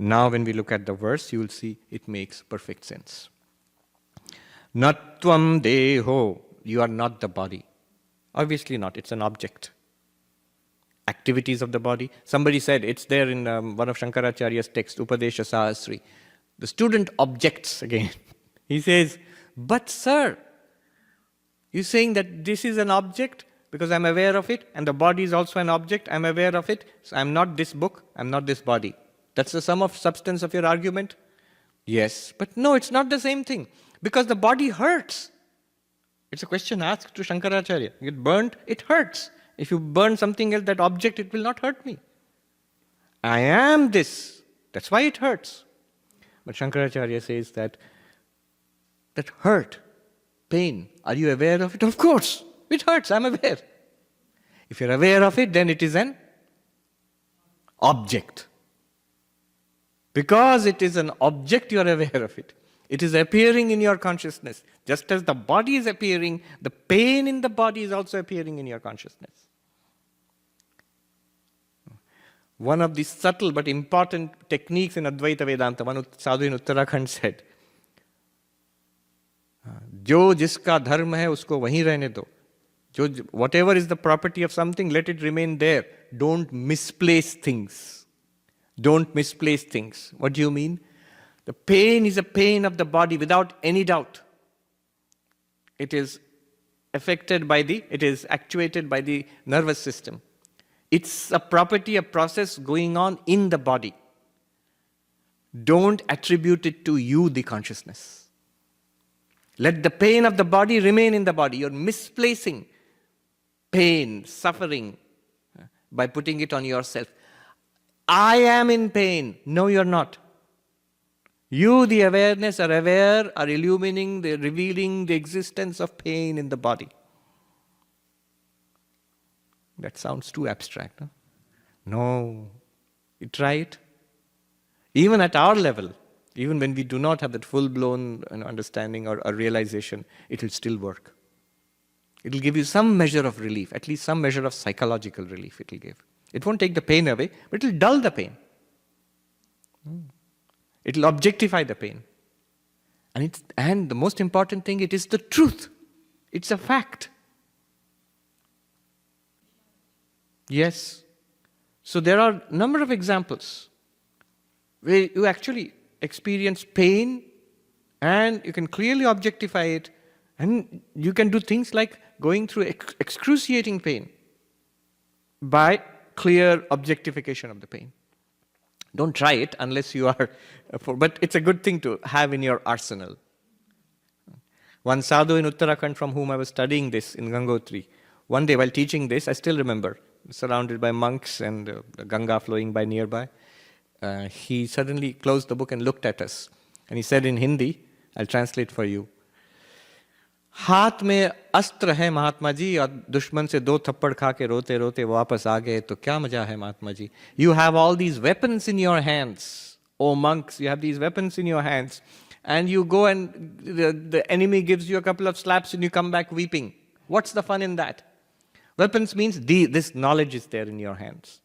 Now when we look at the verse, you will see it makes perfect sense. Natvam deho, you are not the body. Obviously not, it's an object. Activities of the body. Somebody said, it's there in one of Shankaracharya's texts, Upadesha Sahasri. The student objects again. He says, but sir, you're saying that this is an object because I'm aware of it, and the body is also an object, I'm aware of it, so I'm not this book, I'm not this body. That's the sum of substance of your argument? Yes, but no, it's not the same thing, because the body hurts. It's a question asked to Shankaracharya. You get burnt, it hurts. If you burn something else, that object, it will not hurt me. I am this. That's why it hurts. But Shankaracharya says that hurt, pain, are you aware of it? Of course, it hurts, I'm aware. If you're aware of it, then it is an object. Because it is an object, you are aware of it. It is appearing in your consciousness. Just as the body is appearing, the pain in the body is also appearing in your consciousness. One of the subtle but important techniques in Advaita Vedanta, one sadhu in Uttarakhand said, जो जिसका धर्म है उसको वहीं रहने दो. Whatever is the property of something, let it remain there. Don't misplace things. Don't misplace things. What do you mean? The pain is a pain of the body without any doubt. It is affected by it is actuated by the nervous system. It's a property, a process going on in the body. Don't attribute it to you, the consciousness. Let the pain of the body remain in the body. You're misplacing pain, suffering, by putting it on yourself. I am in pain. No, you're not. You, the awareness, are aware, are illumining, revealing the existence of pain in the body. That sounds too abstract. Huh? No. You try it. Even at our level, even when we do not have that full-blown understanding or realization, it will still work. It will give you some measure of relief, at least some measure of psychological relief it will give. It won't take the pain away, but it will dull the pain. It will objectify the pain. And the most important thing, it is the truth. It's a fact. Yes. So there are a number of examples where you actually experience pain and you can clearly objectify it, and you can do things like going through excruciating pain by clear objectification of the pain. Don't try it unless you are, but it's a good thing to have in your arsenal. One sadhu in Uttarakhand from whom I was studying this in Gangotri, one day while teaching this, I still remember, surrounded by monks and the Ganga flowing by nearby, he suddenly closed the book and looked at us. And he said in Hindi, I'll translate for you, हाथ में अस्त्र है महात्मा जी और दुश्मन से 2 थप्पड़ खा के रोते रोते वापस आ गए तो क्या मजा है Mahatma ji. You have all these weapons in your hands. Oh monks, you have these weapons in your hands. And you go and the enemy gives you a couple of slaps and you come back weeping. What's the fun in that? Weapons means this knowledge is there in your hands.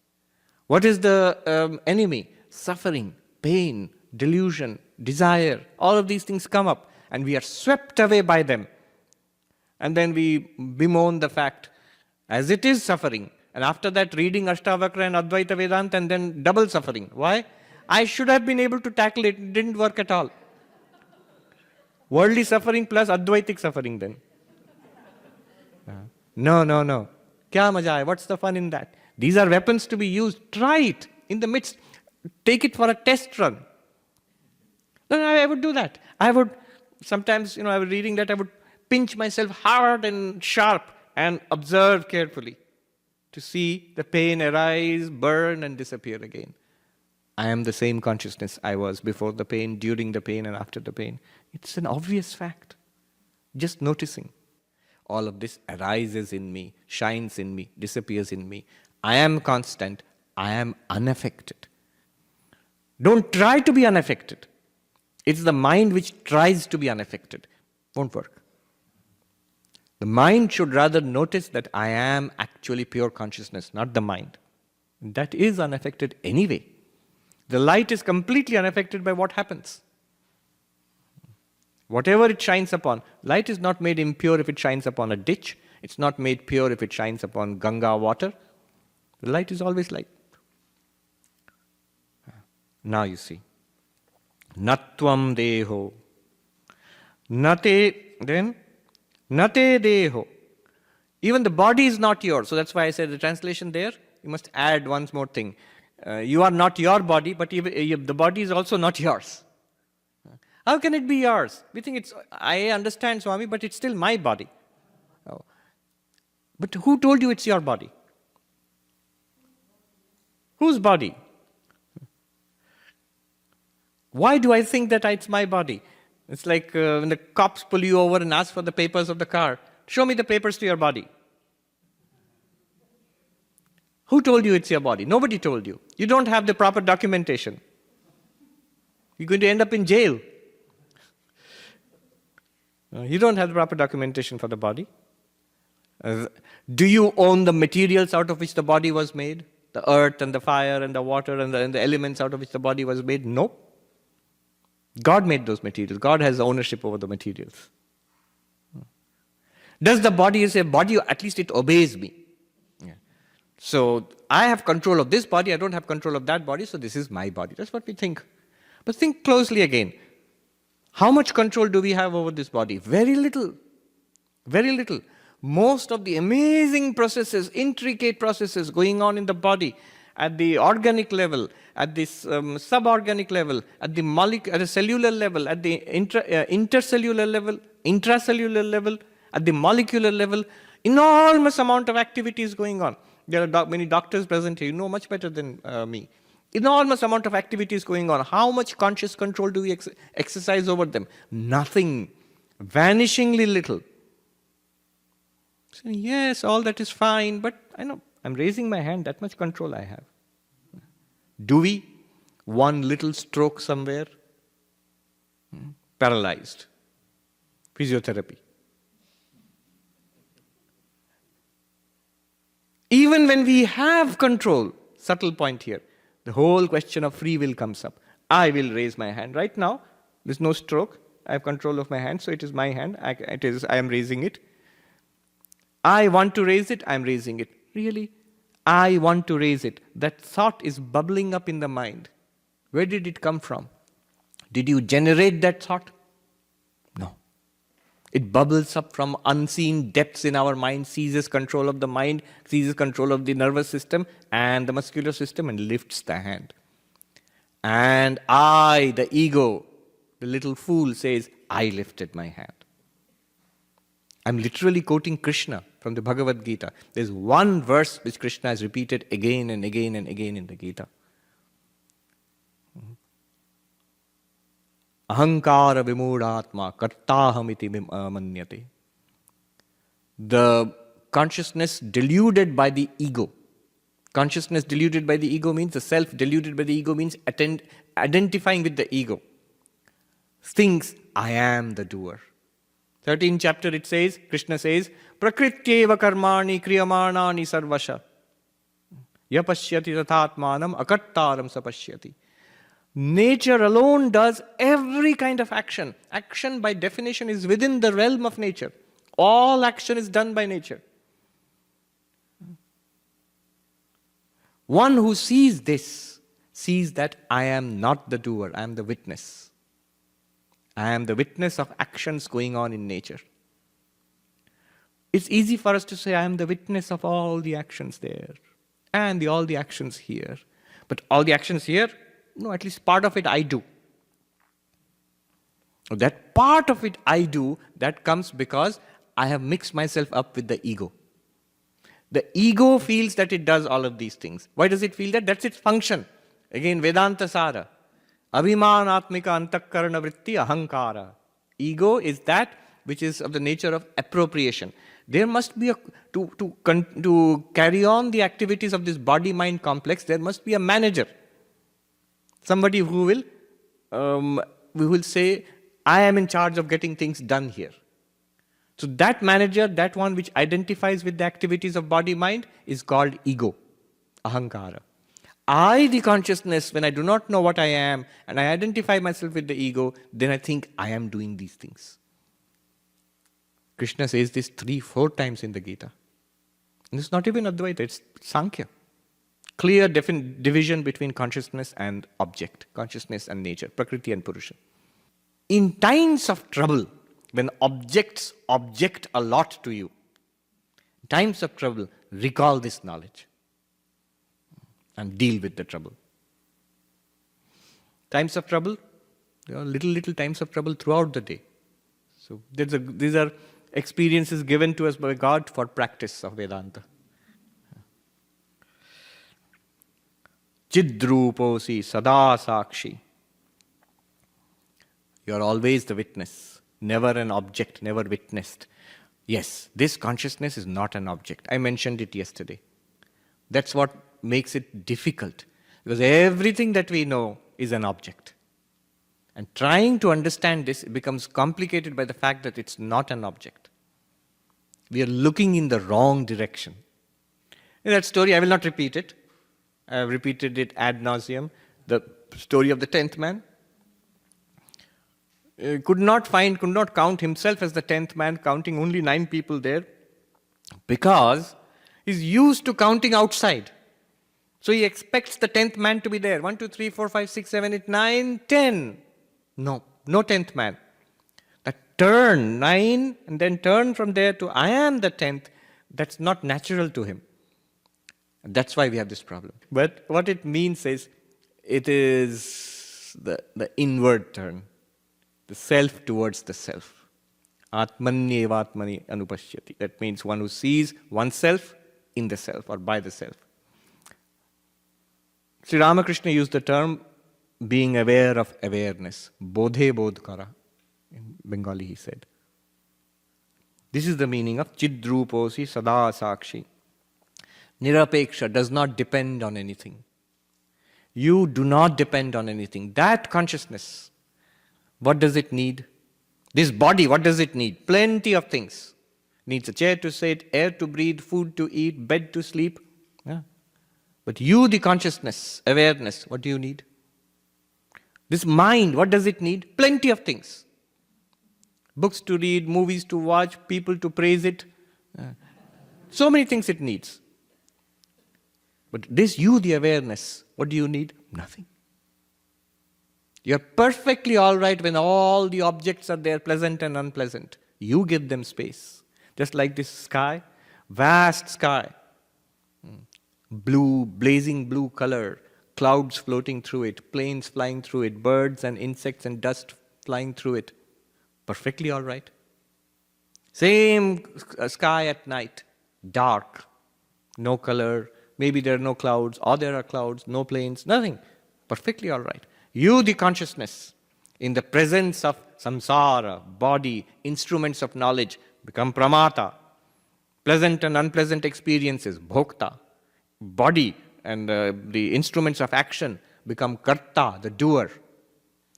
What is the enemy? Suffering, pain, delusion, desire. All of these things come up and we are swept away by them. And then we bemoan the fact, as it is suffering. And after that, reading Ashtavakra and Advaita Vedanta, and then double suffering. Why? I should have been able to tackle it. It didn't work at all. Worldly suffering plus Advaitic suffering then. No. Kya maja hai? What's the fun in that? These are weapons to be used. Try it in the midst. Take it for a test run. No, I would do that. I would, sometimes, I was reading that, I would pinch myself hard and sharp and observe carefully to see the pain arise, burn, and disappear again. I am the same consciousness I was before the pain, during the pain, and after the pain. It's an obvious fact. Just noticing. All of this arises in me, shines in me, disappears in me. I am constant. I am unaffected. Don't try to be unaffected. It's the mind which tries to be unaffected. Won't work. The mind should rather notice that I am actually pure consciousness, not the mind. That is unaffected anyway. The light is completely unaffected by what happens. Whatever it shines upon, light is not made impure if it shines upon a ditch. It's not made pure if it shines upon Ganga water. The light is always light. Now you see. Natvam deho. Nate, then? Nate deho. Even the body is not yours. So that's why I said the translation there, you must add once more thing. You are not your body, but the body is also not yours. How can it be yours? We think it's, I understand Swami, but it's still my body. Oh. But who told you it's your body? Whose body? Why do I think that it's my body? It's like when the cops pull you over and ask for the papers of the car. Show me the papers to your body. Who told you it's your body? Nobody told you. You don't have the proper documentation. You're going to end up in jail. You don't have the proper documentation for the body. Do you own the materials out of which the body was made? The earth and the fire and the water and the elements out of which the body was made? No. God made those materials. God has ownership over the materials. Does the body say, body, at least it obeys me? Yeah. So I have control of this body, I don't have control of that body, so this is my body. That's what we think. But think closely again. How much control do we have over this body? Very little. Very little. Most of the amazing processes, intricate processes going on in the body, at the organic level, at this suborganic level, at the cellular level, at the intercellular level, intracellular level, at the molecular level, enormous amount of activities going on. There are many doctors present here, you know much better than me. Enormous amount of activities going on. How much conscious control do we exercise over them? Nothing. Vanishingly little. So, yes, all that is fine, but I know, I'm raising my hand, that much control I have. Do we? One little stroke somewhere? Paralyzed. Physiotherapy. Even when we have control, subtle point here, the whole question of free will comes up. I will raise my hand. Right now, there's no stroke. I have control of my hand, so it is my hand. I am raising it. I want to raise it, I am raising it. Really? I want to raise it. That thought is bubbling up in the mind. Where did it come from? Did you generate that thought? No. It bubbles up from unseen depths in our mind, seizes control of the mind, seizes control of the nervous system and the muscular system and lifts the hand. And I, the ego, the little fool says, I lifted my hand. I'm literally quoting Krishna from the Bhagavad Gita. There's one verse which Krishna has repeated again and again and again in the Gita. Ahankara vimūಢātmā kartāhamiti manyate. The consciousness deluded by the ego. Consciousness deluded by the ego means, the self deluded by the ego means identifying with the ego. Thinks, I am the doer. 13th chapter it says, Krishna says, Prakrityeva karmani kriyamanani sarvasha. Yapashyati tathatmanam akartaram sapashyati. Nature alone does every kind of action. Action by definition is within the realm of nature. All action is done by nature. One who sees this, sees that I am not the doer, I am the witness. I am the witness of actions going on in nature. It's easy for us to say, I am the witness of all the actions there and all the actions here. But all the actions here, no, at least part of it I do. That part of it I do, that comes because I have mixed myself up with the ego. The ego feels that it does all of these things. Why does it feel that? That's its function. Again, Vedanta Sara. Abhimanatmika antakarana vritti ahankara. Ego is that which is of the nature of appropriation. There must be to carry on the activities of this body-mind complex, there must be a manager. Somebody who will say, I am in charge of getting things done here. So that manager, that one which identifies with the activities of body-mind is called ego, ahankara. I, the consciousness, when I do not know what I am, and I identify myself with the ego, then I think I am doing these things. Krishna says this 3-4 times in the Gita. And it's not even Advaita, it's Sankhya. Clear division between consciousness and object, consciousness and nature, Prakriti and Purusha. In times of trouble, when objects object a lot to you, times of trouble, recall this knowledge and deal with the trouble. Times of trouble, there are little times of trouble throughout the day. So these are experiences given to us by God for practice of Vedanta. Chidruposi sada sakshi. You are always the witness, never an object, never witnessed. Yes, this consciousness is not an object. I mentioned it yesterday. That's what makes it difficult, because everything that we know is an object. And trying to understand this becomes complicated by the fact that it's not an object. We are looking in the wrong direction. In that story, I will not repeat it. I have repeated it ad nauseum. The story of the 10th man. Could not count himself as the 10th man, counting only 9 people there, because he's used to counting outside. So he expects the 10th man to be there. 1, 2, 3, 4, 5, 6, 7, 8, 9, 10. No 10th man. That turn, 9, and then turn from there to I am the 10th, that's not natural to him. And that's why we have this problem. But what it means is, it is the inward turn. The self towards the self. Atmanyevatmani anupashyati. That means one who sees oneself in the self or by the self. Sri Ramakrishna used the term being aware of awareness. Bodhe bodhkara. In Bengali he said. This is the meaning of chidruposi sada sakshi. Nirapeksha does not depend on anything. You do not depend on anything. That consciousness, what does it need? This body, what does it need? Plenty of things. Needs a chair to sit, air to breathe, food to eat, bed to sleep. Yeah. But you, the consciousness, awareness, what do you need? This mind, what does it need? Plenty of things. Books to read, movies to watch, people to praise it. So many things it needs. But this you, the awareness, what do you need? Nothing. You're perfectly all right when all the objects are there, pleasant and unpleasant. You give them space. Just like this sky, vast sky. Blue, blazing blue color, clouds floating through it, planes flying through it, birds and insects and dust flying through it. Perfectly all right. Same sky at night, dark, no color, maybe there are no clouds, or there are clouds, no planes, nothing. Perfectly all right. You, the consciousness, in the presence of samsara, body, instruments of knowledge, become pramata. Pleasant and unpleasant experiences, bhokta. Body and the instruments of action become karta, the doer.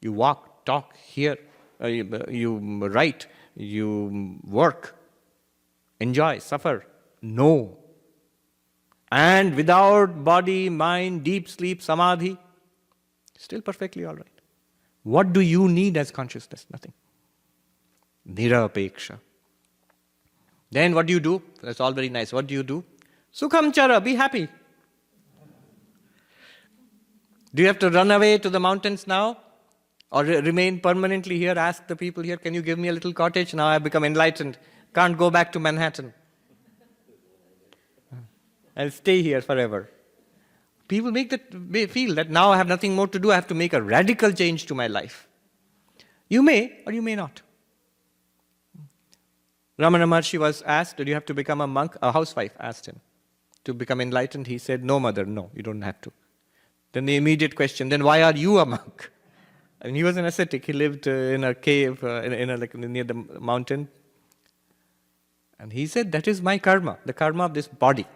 You walk, talk, hear, you write, you work, enjoy, suffer, know. And without body, mind, deep sleep, samadhi, still perfectly all right. What do you need as consciousness? Nothing. Nirapeksha. Then what do you do? That's all very nice. What do you do? Sukham chara, be happy. Do you have to run away to the mountains now? Or remain permanently here? Ask the people here, can you give me a little cottage? Now I've become enlightened. Can't go back to Manhattan. I'll stay here forever. People feel that now I have nothing more to do. I have to make a radical change to my life. You may or you may not. Ramana Maharshi was asked, did you have to become a monk? A housewife asked him to become enlightened. He said, no, mother, no, you don't have to. Then the immediate question, then why are you a monk? And he was an ascetic. He lived in a cave near the mountain. And he said, that is my karma, the karma of this body.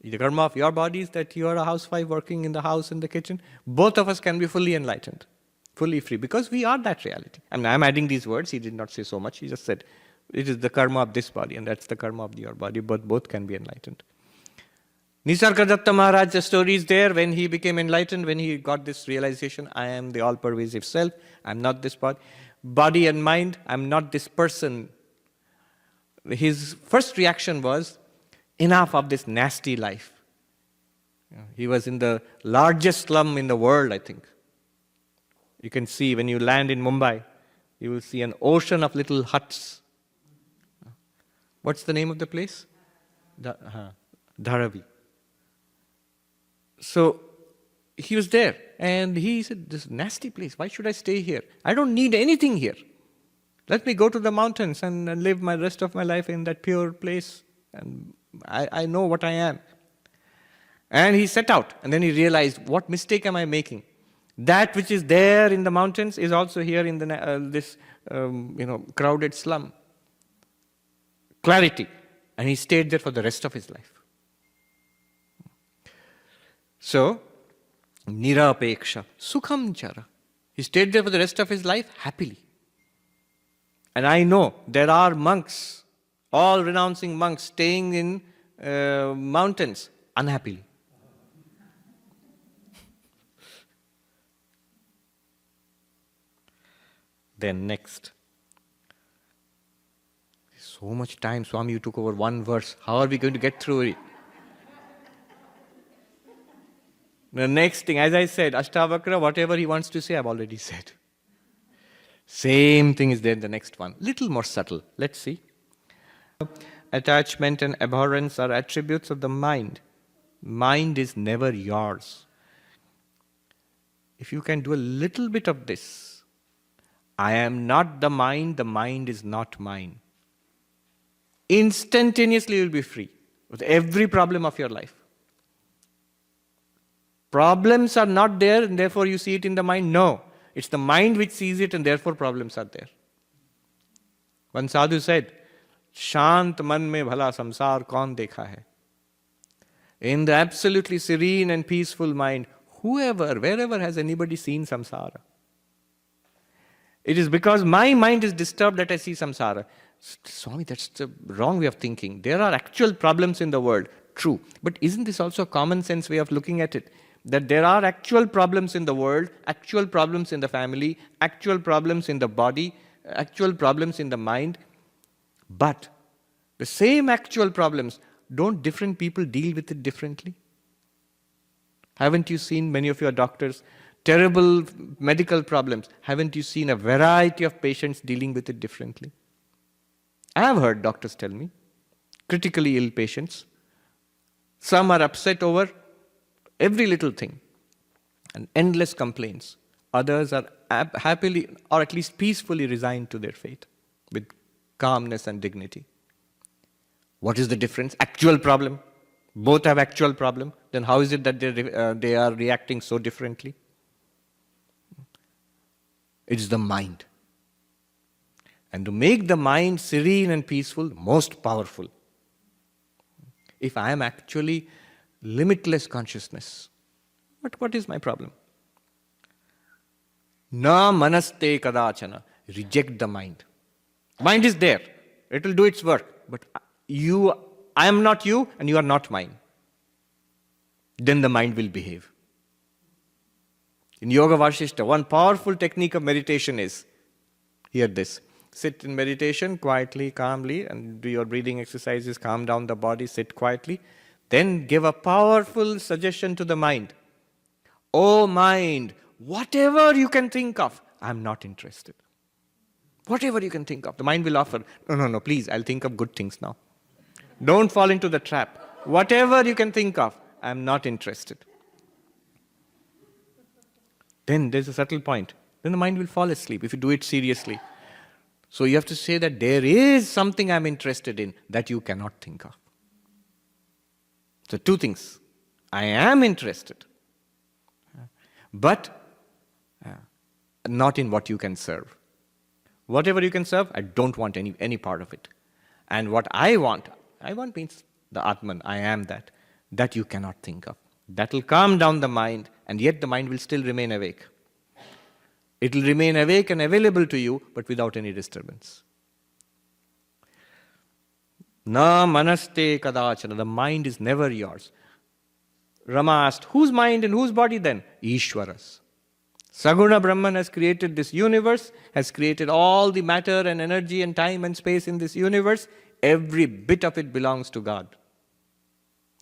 The karma of your body is that you are a housewife working in the house, in the kitchen. Both of us can be fully enlightened, fully free, because we are that reality. I mean, I'm adding these words. He did not say so much. He just said, it is the karma of this body, and that's the karma of your body, but both can be enlightened. Nisargadatta Maharaj's story is there when he became enlightened, when he got this realization, I am the all-pervasive self, I am not this body and mind, I am not this person. His first reaction was, enough of this nasty life. He was in the largest slum in the world, I think. You can see when you land in Mumbai, you will see an ocean of little huts. What's the name of the place? Dharavi. So he was there and he said, this nasty place, why should I stay here? I don't need anything here. Let me go to the mountains and live my rest of my life in that pure place. And I know what I am. And he set out and then he realized, what mistake am I making? That which is there in the mountains is also here in this crowded slum. Clarity. And he stayed there for the rest of his life. So, nirapeksha, sukham chara. He stayed there for the rest of his life happily. And I know there are monks, all renouncing monks, staying in mountains unhappily. Then next. So much time, Swami, you took over one verse. How are we going to get through it? The next thing, as I said, Ashtavakra, whatever he wants to say, I've already said. Same thing is there in the next one. Little more subtle. Let's see. Attachment and abhorrence are attributes of the mind. Mind is never yours. If you can do a little bit of this, I am not the mind is not mine. Instantaneously you will be free with every problem of your life. Problems are not there and therefore you see it in the mind. No, it's the mind which sees it and therefore problems are there. One sadhu said, Shant man mein bhala samsar kaun dekha hai? In the absolutely serene and peaceful mind, wherever has anybody seen samsara? It is because my mind is disturbed that I see samsara. Swami, that's the wrong way of thinking. There are actual problems in the world. True. But isn't this also a common sense way of looking at it? That there are actual problems in the world, actual problems in the family, actual problems in the body, actual problems in the mind. But the same actual problems, don't different people deal with it differently? Haven't you seen many of your doctors, terrible medical problems, haven't you seen a variety of patients dealing with it differently? I have heard doctors tell me, critically ill patients, some are upset over every little thing and endless complaints. Others are happily or at least peacefully resigned to their fate with calmness and dignity. What is the difference? Actual problem. Both have actual problem. Then how is it that they are reacting so differently? It is the mind. And to make the mind serene and peaceful, most powerful. If I am actually limitless consciousness, what is my problem? Na manaste kadachana. Reject the mind. Mind is there. It will do its work. But I am not you and you are not mine. Then the mind will behave. In Yoga Vashishta, one powerful technique of meditation is, hear this, sit in meditation quietly, calmly, and do your breathing exercises, calm down the body, sit quietly. Then give a powerful suggestion to the mind. Oh mind, whatever you can think of, I'm not interested. Whatever you can think of, the mind will offer, no, please, I'll think of good things now. Don't fall into the trap. Whatever you can think of, I'm not interested. Then there's a subtle point. Then the mind will fall asleep if you do it seriously. So you have to say that there is something I'm interested in that you cannot think of. So two things. I am interested, but not in what you can serve. Whatever you can serve, I don't want any part of it. And what I want means the Atman, I am that you cannot think of. That will calm down the mind, and yet the mind will still remain awake. It will remain awake and available to you, but without any disturbance. Na manaste kadachana. The mind is never yours. Rama asked, whose mind and whose body then? Ishwara's. Saguna Brahman has created this universe, has created all the matter and energy and time and space in this universe. Every bit of it belongs to God.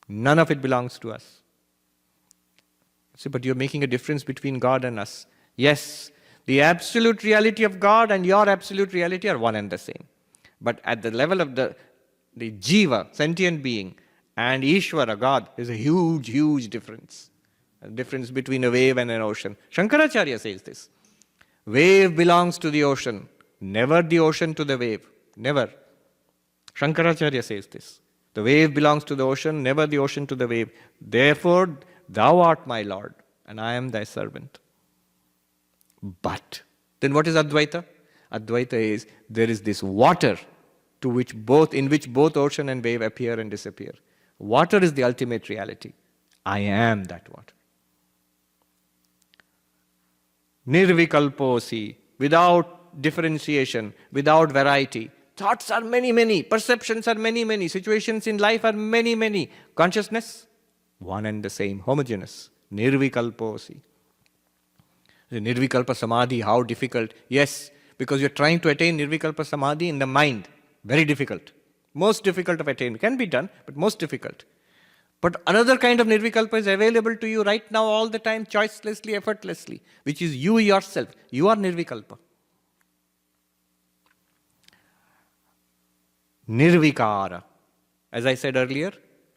None of it belongs to us. See, but you're making a difference between God and us. Yes, the absolute reality of God and your absolute reality are one and the same. But at the level of the jiva, sentient being, and Ishvara, God, is a huge, huge difference. A difference between a wave and an ocean. Shankaracharya says this. Wave belongs to the ocean, never the ocean to the wave. Never. Shankaracharya says this. The wave belongs to the ocean, never the ocean to the wave. Therefore, thou art my Lord, and I am thy servant. But, then what is Advaita? Advaita is, there is this water in which both ocean and wave appear and disappear. Water is the ultimate reality. I am that water. Nirvikalposi, without differentiation, without variety. Thoughts are many, many. Perceptions are many, many. Situations in life are many, many. Consciousness, one and the same, homogeneous. Nirvikalposi. The Nirvikalpa Samadhi, how difficult. Yes, because you're trying to attain Nirvikalpa Samadhi in the mind. Very difficult. Most difficult of attain. Can be done, but most difficult. But another kind of Nirvikalpa is available to you right now all the time, choicelessly, effortlessly, which is you yourself. You are Nirvikalpa. Nirvikara. As I said earlier,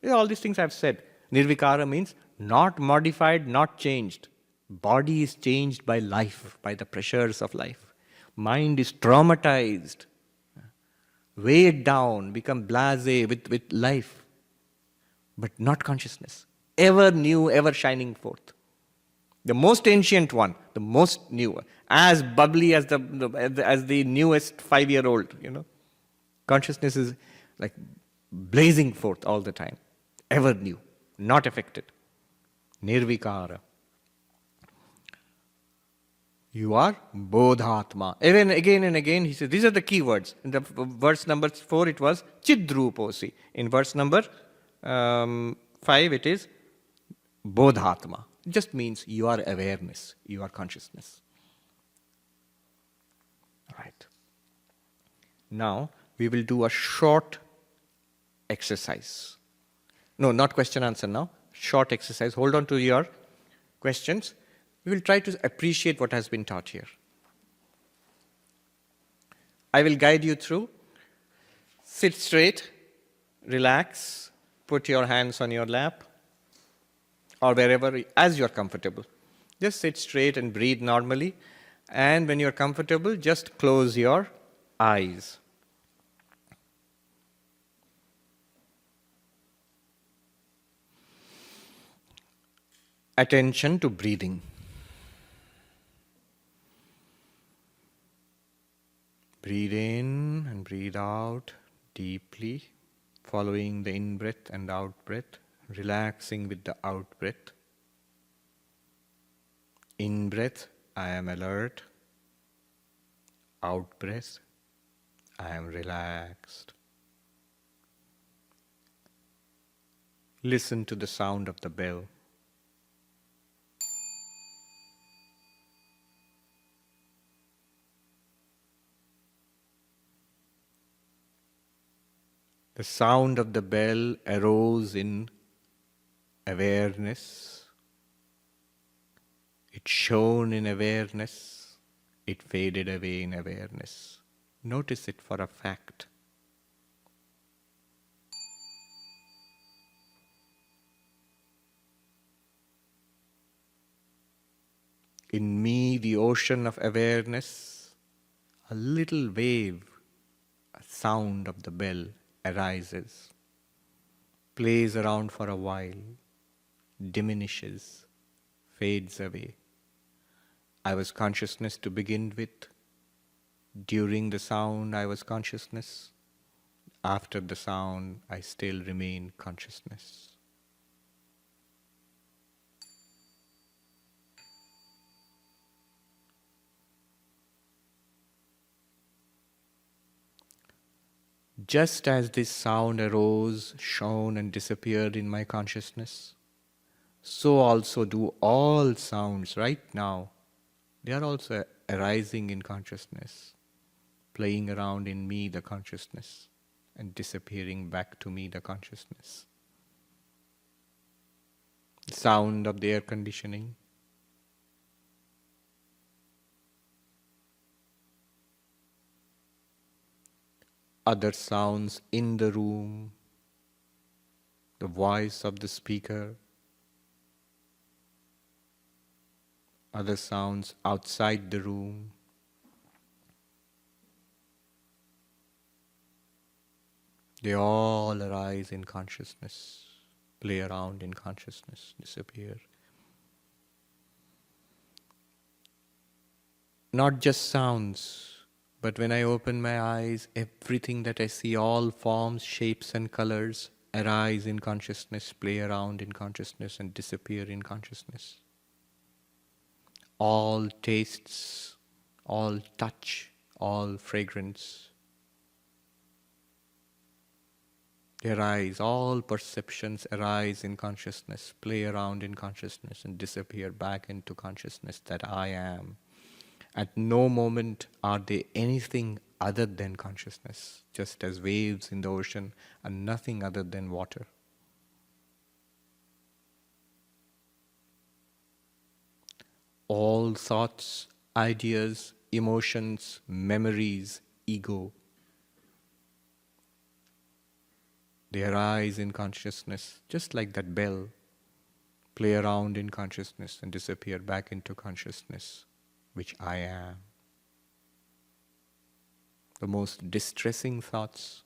all these things I've said. Nirvikara means not modified, not changed. Body is changed by life, by the pressures of life. Mind is traumatized, weighed down, become blasé with life. But not consciousness. Ever new, ever shining forth. The most ancient one, the most new, as bubbly as the newest 5-year-old, Consciousness is like blazing forth all the time. Ever new, not affected. Nirvikara. You are Bodhatma. Even again and again, he says, these are the key words. In the verse number 4, it was Chidruposi. In verse number 5, it is Bodhatma. It just means you are awareness, you are consciousness. Right. Now, we will do a short exercise. No, not question answer now. Short exercise. Hold on to your questions. We will try to appreciate what has been taught here. I will guide you through. Sit straight, relax, put your hands on your lap, or wherever, as you are comfortable. Just sit straight and breathe normally. And when you are comfortable, just close your eyes. Attention to breathing. Breathe in and breathe out deeply, following the in-breath and out-breath, relaxing with the out-breath. In-breath, I am alert. Out-breath, I am relaxed. Listen to the sound of the bell. The sound of the bell arose in awareness. It shone in awareness. It faded away in awareness. Notice it for a fact. In me, the ocean of awareness, a little wave, a sound of the bell arises, plays around for a while, diminishes, fades away. I was consciousness to begin with. During the sound, I was consciousness. After the sound, I still remain consciousness. Just as this sound arose, shone and disappeared in my consciousness, so also do all sounds right now. They are also arising in consciousness, playing around in me, the consciousness, and disappearing back to me, the consciousness. The sound of the air conditioning, other sounds in the room, the voice of the speaker, other sounds outside the room, they all arise in consciousness, play around in consciousness, disappear. Not just sounds, but when I open my eyes, everything that I see, all forms, shapes and colors, arise in consciousness, play around in consciousness and disappear in consciousness. All tastes, all touch, all fragrance, they arise, all perceptions arise in consciousness, play around in consciousness and disappear back into consciousness that I am. At no moment are they anything other than consciousness, just as waves in the ocean are nothing other than water. All thoughts, ideas, emotions, memories, ego, they arise in consciousness, just like that bell, play around in consciousness and disappear back into consciousness, which I am. The most distressing thoughts,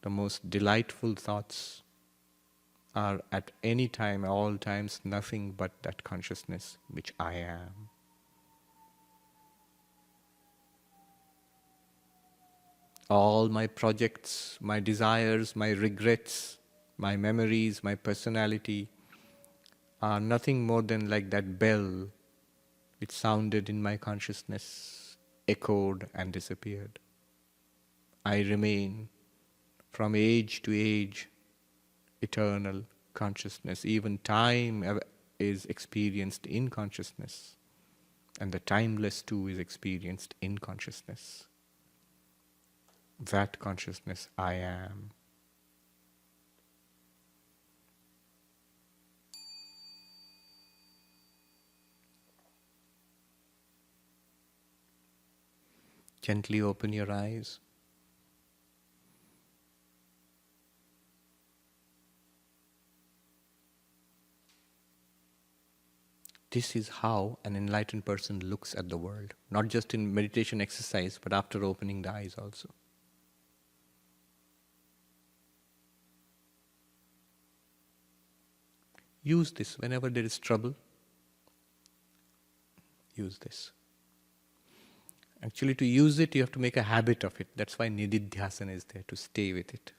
the most delightful thoughts are at any time, all times, nothing but that consciousness which I am. All my projects, my desires, my regrets, my memories, my personality are nothing more than like that bell which sounded in my consciousness, echoed and disappeared. I remain from age to age, eternal consciousness. Even time is experienced in consciousness, and the timeless too is experienced in consciousness. That consciousness I am. Gently open your eyes. This is how an enlightened person looks at the world, not just in meditation exercise, but after opening the eyes also. Use this whenever there is trouble. Use this. Actually, to use it, you have to make a habit of it. That's why nididhyasana is there, to stay with it.